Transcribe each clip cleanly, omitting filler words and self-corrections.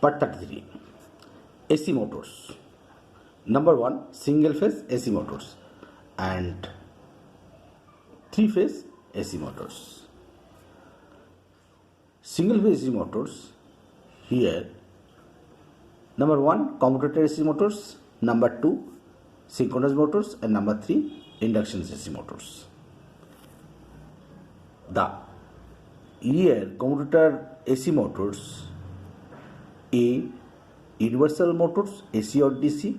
Part 33. AC motors. Number 1, single phase AC motors and 3 phase AC motors. Single phase AC motors, here number 1, commutator AC motors, number 2, synchronous motors, and number 3, induction AC motors. The here commutator AC motors, A, universal motors AC or DC,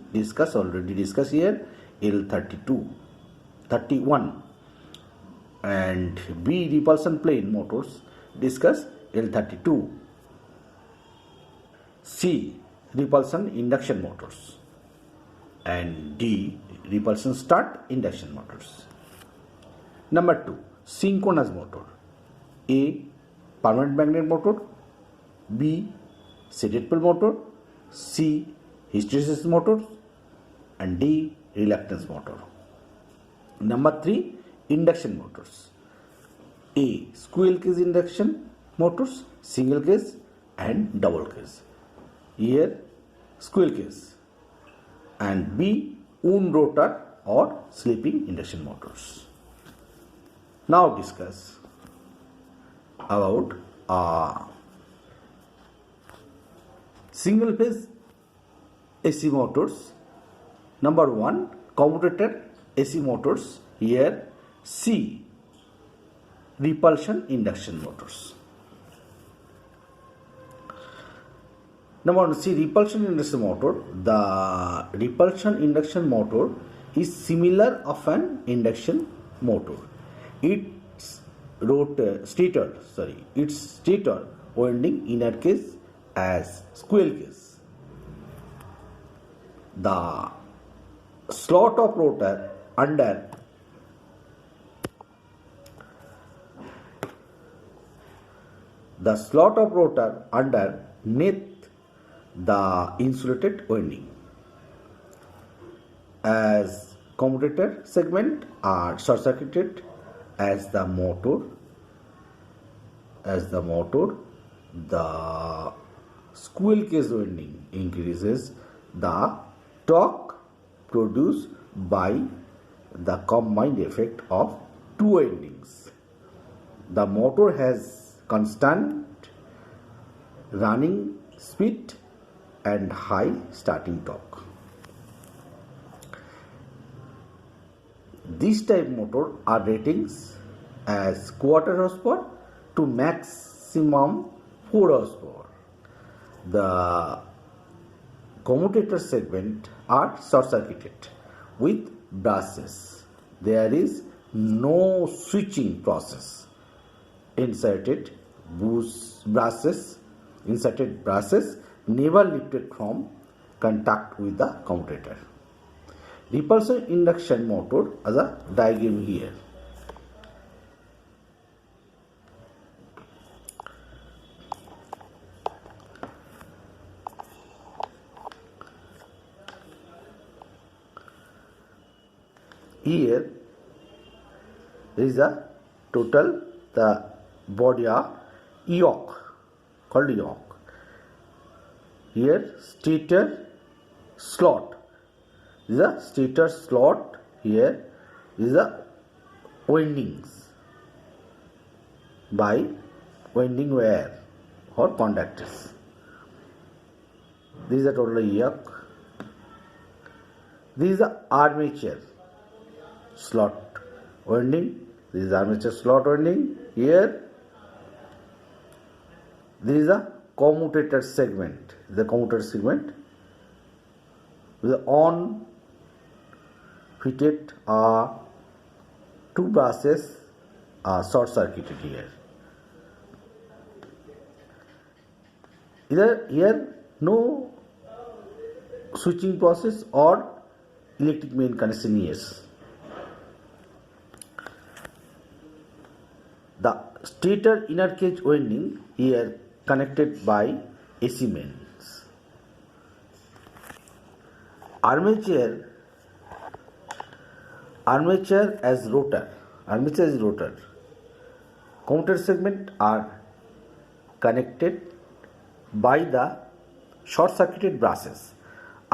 already discussed here, L32 31, and B, repulsion plane motors, discuss L32, C, repulsion induction motors, and D, repulsion start induction motors. Number 2, synchronous motor, A, permanent magnet motor, B, seated pole motor, C, hysteresis motor, and D, reluctance motor. Number 3, induction motors, A, squirrel cage induction motors, single cage and double cage. Here squirrel cage, and B, wound rotor or sleeping induction motors. Now discuss about single phase AC motors. Number 1, commutator AC motors, here C, repulsion induction motors. Number 1, C, repulsion induction motor. The repulsion induction motor is similar of an induction motor. Its stator winding inner cage as squirrel cage. The slot of rotor underneath the insulated winding. As commutator segment are short circuited as the motor, the squirrel cage winding increases the torque produced by the combined effect of two windings. The motor has constant running speed and high starting torque. This type motor are ratings as quarter horsepower to maximum 4 horsepower. The commutator segment are short circuited with brushes. There is no switching process. Inserted brushes never lifted from contact with the commutator. Repulsion induction motor as a diagram here. Here is a total the body of yoke called yoke. Here stator slot. This is a stator slot. Here is a windings by winding wire or conductors. This is a total yoke. This is a armature slot winding. This is armature slot winding. Here this is a commutator segment. The commutator segment with on fitted two brushes short circuited here. Here no switching process or electric main connection here. The stator inner cage winding here connected by AC mains. Armature as rotor. Commutator segment are connected by the short circuited brushes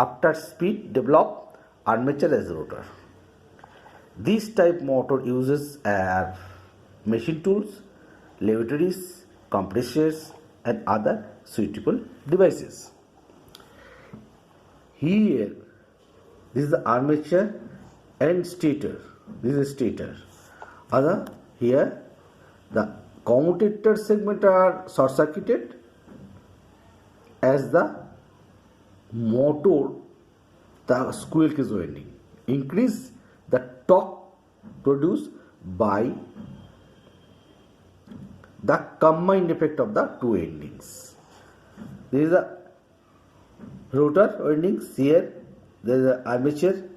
after speed develop armature as rotor. This type motor uses machine tools, laboratories, compressors and other suitable devices. Here, this is the armature and stator. This is stator. Here, the commutator segment are short circuited as the motor, the squirrel cage winding increase the torque produced by the combined effect of the two endings. This is the rotor windings. Here there is the armature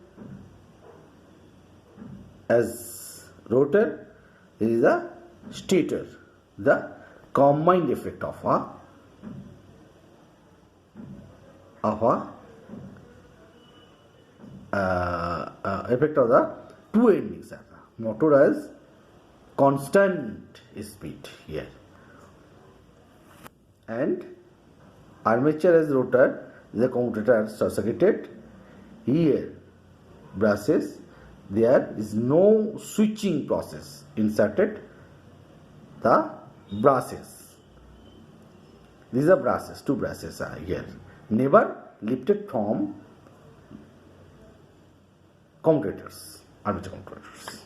as rotor. This is the stator, the combined effect of effect of the two endings. Motor has constant speed here, and armature as rotor, the commutator short circuited. Here brushes, there is no switching process inserted the brushes. These are brushes, two brushes are here, never lifted from commutators, armature commutators.